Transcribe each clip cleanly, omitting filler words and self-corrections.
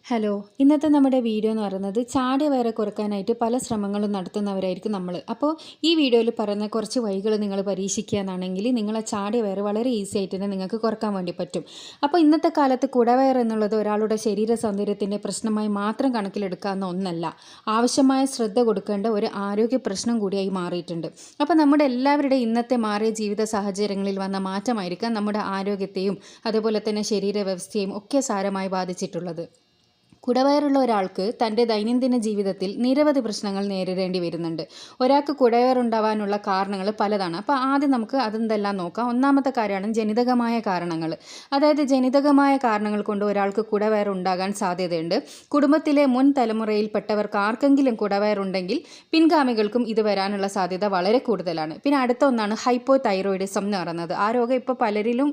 Hello, ഇന്നത്തെ നമ്മുടെ video എന്ന് പറയുന്നത് ചാടിയ വയറ് കുറയ്ക്കാനായിട്ട് പല ശ്രമങ്ങളും നടത്തുന്നവരായിരിക്കും നമ്മൾ. അപ്പോൾ ഈ വീഡിയോയിൽ പറയുന്ന കുറച്ച് വഴികൾ നിങ്ങൾ പരീക്ഷിക്കുകയാണെങ്കിൽ നിങ്ങളെ ചാടിയ വയറ് വളരെ ഈസി ആയിട്ട് തന്നെ നിങ്ങൾക്ക് കുറയ്ക്കാൻ വേണ്ടി പറ്റും. അപ്പോൾ ഇന്നത്തെ കാലത്ത് കുടവയർ എന്നുള്ളത് ഒരാളുടെ ശരീര സൗന്ദര്യത്തിൻ്റെ പ്രശ്നമായി മാത്രം കണക്കിലെടുക്കാവുന്ന ഒന്നല്ല, ആവശ്യമായ ശ്രദ്ധ കൊടുക്കേണ്ട ഒരു ആരോഗ്യ പ്രശ്നം കൂടിയായി മാറിയിട്ടുണ്ട്. അപ്പോൾ നമ്മുടെ എല്ലാവരുടെയും ഇന്നത്തെ മാറിയ ജീവിത സാഹചര്യങ്ങളിൽ വന്ന മാറ്റമായിരിക്കാം നമ്മുടെ ആരോഗ്യത്തെയും അതുപോലെ തന്നെ ശരീര വ്യവസ്ഥയെയും ഒക്കെ സാരമായി ബാധിച്ചിട്ടുള്ളത്. കുടവയറുള്ള ഒരാൾക്ക് തൻ്റെ ദൈനംദിന ജീവിതത്തിൽ നിരവധി പ്രശ്നങ്ങൾ നേരിടേണ്ടി വരുന്നുണ്ട്. ഒരാൾക്ക് കുടവയറുണ്ടാവാനുള്ള കാരണങ്ങൾ പലതാണ്. അപ്പോൾ ആദ്യം നമുക്ക് അതെന്തെല്ലാം നോക്കാം. ഒന്നാമത്തെ കാര്യമാണ് ജനിതകമായ കാരണങ്ങൾ. അതായത് ജനിതകമായ കാരണങ്ങൾ കൊണ്ട് ഒരാൾക്ക് കുടവയറുണ്ടാകാൻ സാധ്യതയുണ്ട്. കുടുംബത്തിലെ മുൻ തലമുറയിൽപ്പെട്ടവർക്ക് ആർക്കെങ്കിലും കുടവയറുണ്ടെങ്കിൽ പിൻഗാമികൾക്കും ഇത് വരാനുള്ള സാധ്യത വളരെ കൂടുതലാണ്. പിന്നെ അടുത്ത ഒന്നാണ് ഹൈപ്പോ തൈറോയിഡിസം എന്ന് പറയുന്നത്. ആ രോഗം ഇപ്പോൾ പലരിലും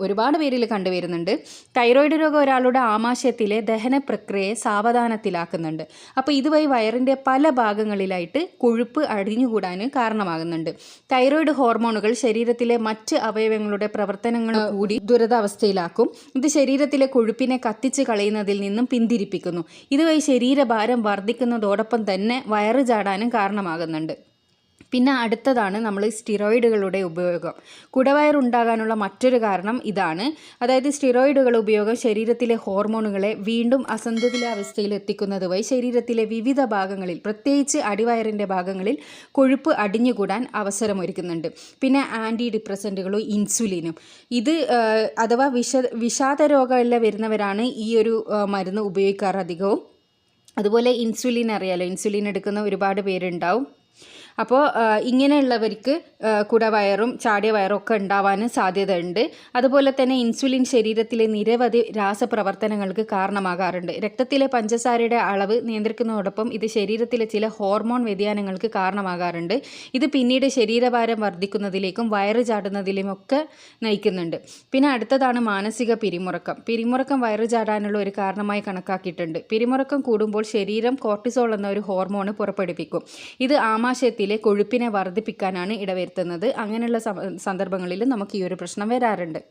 ഒരുപാട് പേരിൽ കണ്ടുവരുന്നുണ്ട്. തൈറോയിഡ് രോഗം ഒരാളുടെ ആമാശയത്തിലെ ദഹന പ്രക്രിയയെ സാവധാനത്തിലാക്കുന്നുണ്ട്. അപ്പോൾ ഇതുവഴി വയറിൻ്റെ പല ഭാഗങ്ങളിലായിട്ട് കൊഴുപ്പ് അടിഞ്ഞുകൂടാൻ കാരണമാകുന്നുണ്ട്. തൈറോയിഡ് ഹോർമോണുകൾ ശരീരത്തിലെ മറ്റ് അവയവങ്ങളുടെ പ്രവർത്തനങ്ങൾ കൂടി ദുരിതാവസ്ഥയിലാക്കും. ഇത് ശരീരത്തിലെ കൊഴുപ്പിനെ കത്തിച്ച് കളയുന്നതിൽ നിന്നും പിന്തിരിപ്പിക്കുന്നു. ഇതുവഴി ശരീരഭാരം വർദ്ധിക്കുന്നതോടൊപ്പം തന്നെ വയറ് ചാടാനും കാരണമാകുന്നുണ്ട്. പിന്നെ അടുത്തതാണ് നമ്മൾ സ്റ്റിറോയിഡുകളുടെ ഉപയോഗം. കുടവയറുണ്ടാകാനുള്ള മറ്റൊരു കാരണം ഇതാണ്. അതായത് സ്റ്റിറോയിഡുകളുടെ ഉപയോഗം ശരീരത്തിലെ ഹോർമോണുകളെ വീണ്ടും അസന്തുലിതാവസ്ഥയിൽ എത്തിക്കുന്നത് വഴി ശരീരത്തിലെ വിവിധ ഭാഗങ്ങളിൽ, പ്രത്യേകിച്ച് അടിവയറിൻ്റെ ഭാഗങ്ങളിൽ കൊഴുപ്പ് അടിഞ്ഞുകൂടാൻ അവസരമൊരുക്കുന്നുണ്ട്. പിന്നെ ആൻറ്റി ഡിപ്രസൻറ്റുകളും ഇൻസുലിനും ഇത് അഥവാ വിഷാദ രോഗമെല്ലാം വരുന്നവരാണ് ഈ ഒരു മരുന്ന് ഉപയോഗിക്കാറ് അധികവും. അതുപോലെ ഇൻസുലിൻ അറിയാലോ, ഇൻസുലിൻ എടുക്കുന്ന ഒരുപാട് പേരുണ്ടാവും. അപ്പോൾ ഇങ്ങനെയുള്ളവർക്ക് കുടവയറും ചാടിയ വയറും ഒക്കെ ഉണ്ടാവാനും സാധ്യതയുണ്ട്. അതുപോലെ തന്നെ ഇൻസുലിൻ ശരീരത്തിലെ നിരവധി രാസപ്രവർത്തനങ്ങൾക്ക് കാരണമാകാറുണ്ട്. രക്തത്തിലെ പഞ്ചസാരയുടെ അളവ് നിയന്ത്രിക്കുന്നതോടൊപ്പം ഇത് ശരീരത്തിലെ ചില ഹോർമോൺ വ്യതിയാനങ്ങൾക്ക് കാരണമാകാറുണ്ട്. ഇത് പിന്നീട് ശരീരഭാരം വർദ്ധിക്കുന്നതിലേക്കും വയറ് ചാടുന്നതിലുമൊക്കെ നയിക്കുന്നുണ്ട്. പിന്നെ അടുത്തതാണ് മാനസിക പിരിമുറുക്കം. പിരിമുറുക്കം വയറ് ചാടാനുള്ള ഒരു കാരണമായി കണക്കാക്കിയിട്ടുണ്ട്. പിരിമുറുക്കം കൂടുമ്പോൾ ശരീരം കോർട്ടിസോൾ എന്ന ഒരു ഹോർമോൺ പുറപ്പെടുവിക്കും. ഇത് ആമാശയത്തിൽ കൊഴുപ്പിനെ വർദ്ധിപ്പിക്കാനാണ് ഇടവരുത്തുന്നത്. അങ്ങനെയുള്ള സന്ദർഭങ്ങളിൽ നമുക്ക് ഈ ഒരു പ്രശ്നം വരാറുണ്ട്.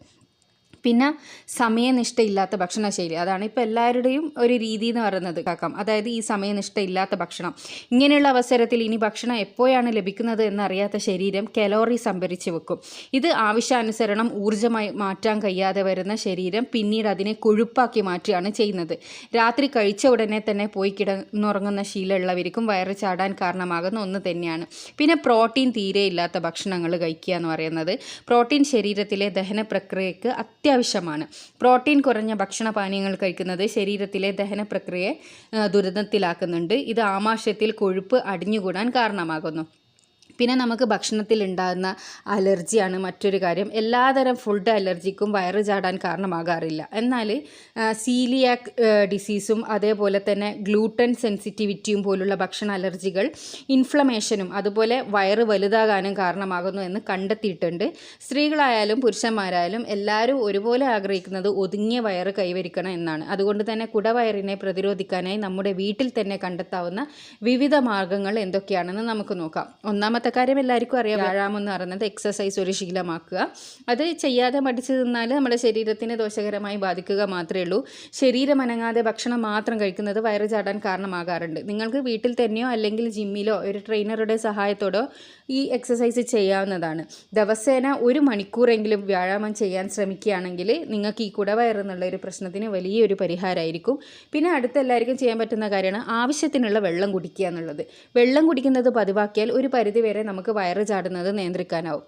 പിന്നെ സമയനിഷ്ഠയില്ലാത്ത ഭക്ഷണശൈലി, അതാണ് ഇപ്പോൾ എല്ലാവരുടെയും ഒരു രീതി എന്ന് പറയുന്നത് കേൾക്കാം. അതായത് ഈ സമയനിഷ്ഠയില്ലാത്ത ഭക്ഷണം. ഇങ്ങനെയുള്ള അവസരത്തിൽ ഇനി ഭക്ഷണം എപ്പോഴാണ് ലഭിക്കുന്നത് എന്നറിയാത്ത ശരീരം കലോറി സംഭരിച്ച് വെക്കും. ഇത് ആവശ്യാനുസരണം ഊർജ്ജമായി മാറ്റാൻ കഴിയാതെ വരുന്ന ശരീരം പിന്നീട് അതിനെ കൊഴുപ്പാക്കി മാറ്റുകയാണ് ചെയ്യുന്നത്. രാത്രി കഴിച്ച ഉടനെ തന്നെ പോയി കിടന്നുറങ്ങുന്ന ശീലമുള്ളവർക്കും വയറ് ചാടാൻ കാരണമാകുന്ന ഒന്ന് തന്നെയാണ്. പിന്നെ പ്രോട്ടീൻ തീരെ ഇല്ലാത്ത ഭക്ഷണങ്ങൾ കഴിക്കുക എന്ന് പറയുന്നത് പ്രോട്ടീൻ ശരീരത്തിലെ ദഹന പ്രക്രിയയ്ക്ക് അത്യാവശ്യമാണ്. പ്രോട്ടീൻ കുറഞ്ഞ ഭക്ഷണപാനീയങ്ങൾ കഴിക്കുന്നത് ശരീരത്തിലെ ദഹന പ്രക്രിയയെ ദുരിതത്തിലാക്കുന്നുണ്ട്. ഇത് ആമാശയത്തിൽ കൊഴുപ്പ് അടിഞ്ഞുകൂടാൻ കാരണമാകുന്നു. പിന്നെ നമുക്ക് ഭക്ഷണത്തിൽ ഉണ്ടാകുന്ന അലർജിയാണ് മറ്റൊരു കാര്യം. എല്ലാതരം ഫുഡ് അലർജിക്കും വയറ് ചാടാൻ കാരണമാകാറില്ല. എന്നാൽ സീലിയാക് ഡിസീസും അതേപോലെ തന്നെ ഗ്ലൂട്ടൻ സെൻസിറ്റിവിറ്റിയും പോലുള്ള ഭക്ഷണ അലർജികൾ ഇൻഫ്ലമേഷനും അതുപോലെ വയറ് വലുതാകാനും കാരണമാകുന്നു എന്ന് കണ്ടെത്തിയിട്ടുണ്ട്. സ്ത്രീകളായാലും പുരുഷന്മാരായാലും എല്ലാവരും ഒരുപോലെ ആഗ്രഹിക്കുന്നത് ഒതുങ്ങിയ വയറ് കൈവരിക്കണം എന്നാണ്. അതുകൊണ്ട് തന്നെ കുടവയറിനെ പ്രതിരോധിക്കാനായി നമ്മുടെ വീട്ടിൽ തന്നെ കണ്ടെത്താവുന്ന വിവിധ മാർഗ്ഗങ്ങൾ എന്തൊക്കെയാണെന്ന് നമുക്ക് നോക്കാം. ഒന്നാമത്തെ കാര്യം എല്ലാവർക്കും അറിയാം, വ്യായാമം എന്ന് പറയുന്നത് എക്സർസൈസ് ഒരു ശീലമാക്കുക. അത് ചെയ്യാതെ മടിച്ചു നിന്നാൽ നമ്മുടെ ശരീരത്തിനെ ദോഷകരമായി ബാധിക്കുക മാത്രമേ ഉള്ളൂ. ശരീരം അനങ്ങാതെ ഭക്ഷണം മാത്രം കഴിക്കുന്നത് വയറ് ചാടാൻ കാരണമാകാറുണ്ട്. നിങ്ങൾക്ക് വീട്ടിൽ തന്നെയോ അല്ലെങ്കിൽ ജിമ്മിലോ ഒരു ട്രെയിനറുടെ സഹായത്തോടോ ഈ എക്സസൈസ് ചെയ്യാവുന്നതാണ്. ദിവസേന 1 മണിക്കൂറെങ്കിലും വ്യായാമം ചെയ്യാൻ ശ്രമിക്കുകയാണെങ്കിൽ നിങ്ങൾക്ക് ഈ കുടവയറെന്നുള്ള ഒരു പ്രശ്നത്തിന് വലിയൊരു പരിഹാരമായിരിക്കും. പിന്നെ അടുത്ത എല്ലാവർക്കും ചെയ്യാൻ പറ്റുന്ന കാര്യമാണ് ആവശ്യത്തിനുള്ള വെള്ളം കുടിക്കുക എന്നുള്ളത്. വെള്ളം കുടിക്കുന്നത് പതിവാക്കിയാൽ ഒരു പരിധിവരെ നമുക്ക് വയറ് ചാടുന്നത് നിയന്ത്രിക്കാനാവും.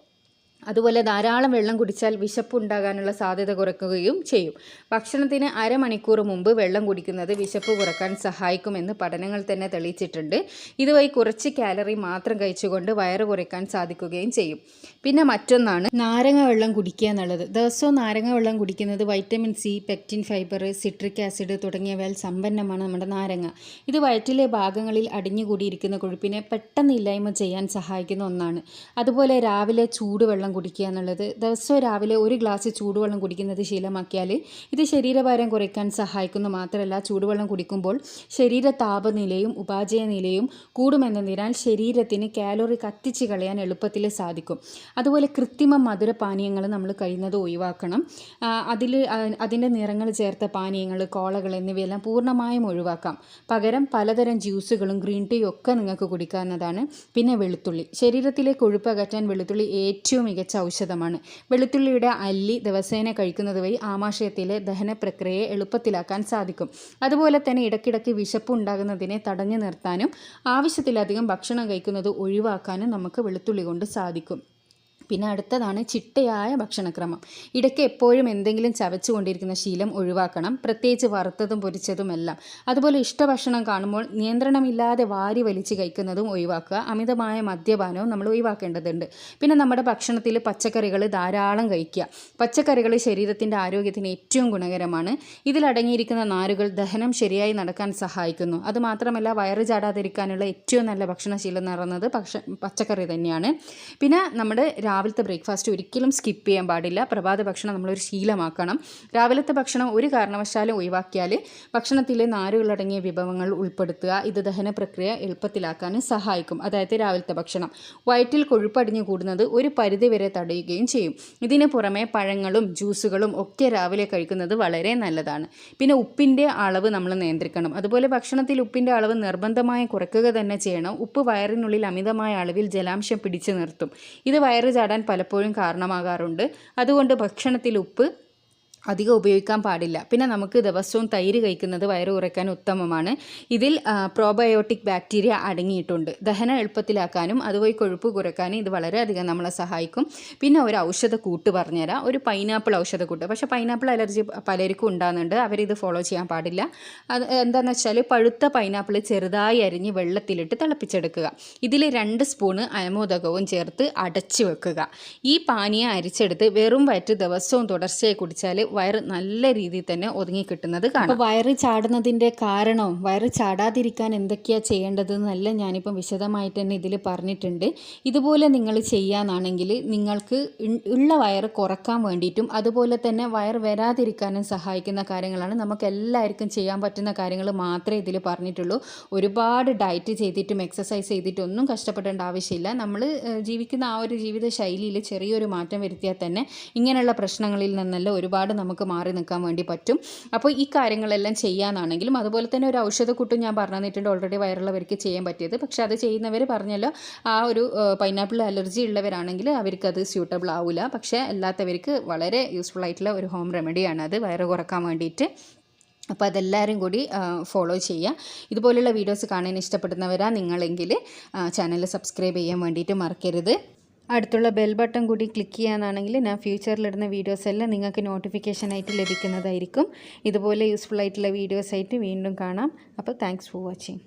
അതുപോലെ ധാരാളം വെള്ളം കുടിച്ചാൽ വിശപ്പുണ്ടാകാനുള്ള സാധ്യത കുറയ്ക്കുകയും ചെയ്യും. ഭക്ഷണത്തിന് അരമണിക്കൂർ മുമ്പ് വെള്ളം കുടിക്കുന്നത് വിശപ്പ് കുറയ്ക്കാൻ സഹായിക്കുമെന്ന് പഠനങ്ങൾ തന്നെ തെളിയിച്ചിട്ടുണ്ട്. ഇതുവഴി കുറച്ച് കാലറി മാത്രം കഴിച്ചുകൊണ്ട് വയറ് കുറയ്ക്കാൻ സാധിക്കുകയും ചെയ്യും. പിന്നെ മറ്റൊന്നാണ് നാരങ്ങ വെള്ളം കുടിക്കുക എന്നുള്ളത്. ദിവസവും നാരങ്ങ വെള്ളം കുടിക്കുന്നത് vitamin C, pectin fibre, citric acid തുടങ്ങിയവയാൽ സമ്പന്നമാണ് നമ്മുടെ നാരങ്ങ. ഇത് വയറ്റിലെ ഭാഗങ്ങളിൽ അടിഞ്ഞുകൂടിയിരിക്കുന്ന കൊഴുപ്പിനെ പെട്ടെന്ന് ഇല്ലായ്മ ചെയ്യാൻ സഹായിക്കുന്ന ഒന്നാണ്. അതുപോലെ രാവിലെ ചൂടുവെള്ളം കുടിക്കുക എന്നുള്ളത്. ദിവസവും രാവിലെ ഒരു ഗ്ലാസ് ചൂടുവെള്ളം കുടിക്കുന്നത് ശീലമാക്കിയാൽ ഇത് ശരീരഭാരം കുറയ്ക്കാൻ സഹായിക്കുന്നു. മാത്രമല്ല ചൂടുവെള്ളം കുടിക്കുമ്പോൾ ശരീര താപനിലയും ഉപാജയ നിലയും കൂടുമെന്നതിനാൽ ശരീരത്തിന് കാലോറി കത്തിച്ച് കളയാൻ എളുപ്പത്തിൽ സാധിക്കും. അതുപോലെ കൃത്രിമ മധുരപാനീയങ്ങൾ നമ്മൾ കഴിയുന്നത് ഒഴിവാക്കണം. അതിൻ്റെ നിറങ്ങൾ ചേർത്ത പാനീയങ്ങൾ, കോളകൾ എന്നിവയെല്ലാം പൂർണ്ണമായും ഒഴിവാക്കാം. പകരം പലതരം ജ്യൂസുകളും ഗ്രീൻ ടീയും ഒക്കെ നിങ്ങൾക്ക് കുടിക്കാവുന്നതാണ്. പിന്നെ വെളുത്തുള്ളി, ശരീരത്തിലെ കൊഴുപ്പ് അകറ്റാൻ വെളുത്തുള്ളി ഏറ്റവും മികച്ച ഔഷധമാണ്. വെളുത്തുള്ളിയുടെ അല്ലി ദിവസേന കഴിക്കുന്നത് വഴി ആമാശയത്തിലെ ദഹന പ്രക്രിയയെ എളുപ്പത്തിലാക്കാൻ സാധിക്കും. അതുപോലെ തന്നെ ഇടയ്ക്കിടയ്ക്ക് വിശപ്പ് ഉണ്ടാകുന്നതിനെ തടഞ്ഞു നിർത്താനും ആവശ്യത്തിലധികം ഭക്ഷണം കഴിക്കുന്നത് ഒഴിവാക്കാനും നമുക്ക് വെളുത്തുള്ളി കൊണ്ട് സാധിക്കും. പിന്നെ അടുത്തതാണ് ചിട്ടയായ ഭക്ഷണക്രമം. ഇടയ്ക്ക് എപ്പോഴും എന്തെങ്കിലും ചവച്ചുകൊണ്ടിരിക്കുന്ന ശീലം ഒഴിവാക്കണം, പ്രത്യേകിച്ച് വറുത്തതും പൊരിച്ചതുമെല്ലാം. അതുപോലെ ഇഷ്ടഭക്ഷണം കാണുമ്പോൾ നിയന്ത്രണമില്ലാതെ വാരി വലിച്ച് കഴിക്കുന്നതും ഒഴിവാക്കുക. അമിതമായ മദ്യപാനവും നമ്മൾ ഒഴിവാക്കേണ്ടതുണ്ട്. പിന്നെ നമ്മുടെ ഭക്ഷണത്തിൽ പച്ചക്കറികൾ ധാരാളം കഴിക്കുക. പച്ചക്കറികൾ ശരീരത്തിൻ്റെ ആരോഗ്യത്തിന് ഏറ്റവും ഗുണകരമാണ്. ഇതിലടങ്ങിയിരിക്കുന്ന നാരുകൾ ദഹനം ശരിയായി നടക്കാൻ സഹായിക്കുന്നു. അതുമാത്രമല്ല വയറ് ചാടാതിരിക്കാനുള്ള ഏറ്റവും നല്ല ഭക്ഷണശീലം എന്ന് പറയുന്നത് പച്ചക്കറി തന്നെയാണ്. പിന്നെ നമ്മുടെ രാവിലത്തെ ബ്രേക്ക്ഫാസ്റ്റ് ഒരിക്കലും സ്കിപ്പ് ചെയ്യാൻ പാടില്ല. പ്രഭാത ഭക്ഷണം നമ്മളൊരു ശീലമാക്കണം. രാവിലത്തെ ഭക്ഷണം ഒരു കാരണവശാലും ഒഴിവാക്കിയാൽ ഭക്ഷണത്തിലെ നാരുകളടങ്ങിയ വിഭവങ്ങൾ ഉൾപ്പെടുത്തുക. ഇത് ദഹന പ്രക്രിയ എളുപ്പത്തിലാക്കാനും സഹായിക്കും. അതായത് രാവിലത്തെ ഭക്ഷണം വയറ്റിൽ കൊഴുപ്പടിഞ്ഞു കൂടുന്നത് ഒരു പരിധിവരെ തടയുകയും ചെയ്യും. ഇതിന് പുറമെ പഴങ്ങളും ജ്യൂസുകളും ഒക്കെ രാവിലെ കഴിക്കുന്നത് വളരെ നല്ലതാണ്. പിന്നെ ഉപ്പിൻ്റെ അളവ് നമ്മൾ നിയന്ത്രിക്കണം. അതുപോലെ ഭക്ഷണത്തിൽ ഉപ്പിൻ്റെ അളവ് നിർബന്ധമായും കുറയ്ക്കുക തന്നെ ചെയ്യണം. ഉപ്പ് വയറിനുള്ളിൽ അമിതമായ അളവിൽ ജലാംശം പിടിച്ചു നിർത്തും. ഇത് വയറ് ചാടാൻ പലപ്പോഴും കാരണമാകാറുണ്ട്. അതുകൊണ്ട് ഭക്ഷണത്തിൽ ഉപ്പ് അധികം ഉപയോഗിക്കാൻ പാടില്ല. പിന്നെ നമുക്ക് ദിവസവും തൈര് കഴിക്കുന്നത് വയറ് കുറയ്ക്കാൻ ഉത്തമമാണ്. ഇതിൽ പ്രോബയോട്ടിക് ബാക്ടീരിയ അടങ്ങിയിട്ടുണ്ട്. ദഹനം എളുപ്പത്തിലാക്കാനും അതുവഴി കൊഴുപ്പ് കുറയ്ക്കാനും ഇത് വളരെയധികം നമ്മളെ സഹായിക്കും. പിന്നെ ഒരു ഔഷധക്കൂട്ട് പറഞ്ഞുതരാം, ഒരു പൈനാപ്പിൾ ഔഷധക്കൂട്ട്. പക്ഷേ പൈനാപ്പിൾ അലർജി പലർക്കും ഉണ്ടാകുന്നുണ്ട്, അവരിത് ഫോളോ ചെയ്യാൻ പാടില്ല. അത് എന്താണെന്ന് വെച്ചാൽ പഴുത്ത പൈനാപ്പിൾ ചെറുതായി അരിഞ്ഞ് വെള്ളത്തിലിട്ട് തിളപ്പിച്ചെടുക്കുക. ഇതിൽ 2 സ്പൂണ് അയമോദകവും ചേർത്ത് അടച്ചു വെക്കുക. ഈ പാനീയം അരിച്ചെടുത്ത് വെറും വയറ്റ് ദിവസവും തുടർച്ചയായി കുടിച്ചാൽ വയറ് നല്ല രീതിയിൽ തന്നെ ഒതുങ്ങി കിട്ടുന്നത് കാണാം. അപ്പോൾ വയറ് ചാടുന്നതിൻ്റെ കാരണവും വയറ് ചാടാതിരിക്കാൻ എന്തൊക്കെയാണ് ചെയ്യേണ്ടതെന്നല്ല ഞാനിപ്പം വിശദമായിട്ട് തന്നെ ഇതിൽ പറഞ്ഞിട്ടുണ്ട്. ഇതുപോലെ നിങ്ങൾ ചെയ്യാനാണെങ്കിൽ നിങ്ങൾക്ക് ഉള്ള വയറ് കുറക്കാൻ വേണ്ടിയിട്ടും അതുപോലെ തന്നെ വയറ് വരാതിരിക്കാനും സഹായിക്കുന്ന കാര്യങ്ങളാണ്. നമുക്ക് എല്ലാവർക്കും ചെയ്യാൻ പറ്റുന്ന കാര്യങ്ങൾ മാത്രമേ ഇതിൽ പറഞ്ഞിട്ടുള്ളൂ. ഒരുപാട് ഡയറ്റ് ചെയ്തിട്ടും എക്സസൈസ് ചെയ്തിട്ടും ഒന്നും കഷ്ടപ്പെടേണ്ട ആവശ്യമില്ല. നമ്മൾ ജീവിക്കുന്ന ആ ഒരു ജീവിത ശൈലിയിൽ ചെറിയൊരു മാറ്റം വരുത്തിയാൽ തന്നെ ഇങ്ങനെയുള്ള പ്രശ്നങ്ങളിൽ നിന്നെല്ലാം ഒരുപാട് നമുക്ക് മാറി നിൽക്കാൻ വേണ്ടി പറ്റും. അപ്പോൾ ഈ കാര്യങ്ങളെല്ലാം ചെയ്യാനാണെങ്കിലും അതുപോലെ തന്നെ ഒരു ഔഷധക്കൂട്ടും ഞാൻ പറഞ്ഞു തന്നിട്ടുണ്ട് ഓൾറെഡി വയറുള്ളവർക്ക് ചെയ്യാൻ പറ്റിയത്. പക്ഷേ അത് ചെയ്യുന്നവർ പറഞ്ഞല്ലോ ആ ഒരു പൈനാപ്പിൾ അലർജി ഉള്ളവരാണെങ്കിൽ അവർക്കത് സ്യൂട്ടബിൾ ആവില്ല. പക്ഷേ അല്ലാത്തവർക്ക് വളരെ യൂസ്ഫുൾ ആയിട്ടുള്ള ഒരു ഹോം റെമഡിയാണ് അത് വയറ് കുറക്കാൻ വേണ്ടിയിട്ട്. അപ്പോൾ അതെല്ലാവരും കൂടി ഫോളോ ചെയ്യുക. ഇതുപോലുള്ള വീഡിയോസ് കാണാൻ ഇഷ്ടപ്പെടുന്നവരാ നിങ്ങളെങ്കിൽ ചാനൽ സബ്സ്ക്രൈബ് ചെയ്യാൻ വേണ്ടിയിട്ട് മറക്കരുത്. അടുത്തുള്ള ബെൽ ബട്ടൺ കൂടി ക്ലിക്ക് ചെയ്യാനാണെങ്കിൽ ഞാൻ ഫ്യൂച്ചറിലിടുന്ന വീഡിയോസ് എല്ലാം നിങ്ങൾക്ക് നോട്ടിഫിക്കേഷനായിട്ട് ലഭിക്കുന്നതായിരിക്കും. ഇതുപോലെ യൂസ്ഫുൾ ആയിട്ടുള്ള വീഡിയോസായിട്ട് വീണ്ടും കാണാം. അപ്പോൾ താങ്ക്സ് ഫോർ വാച്ചിങ്.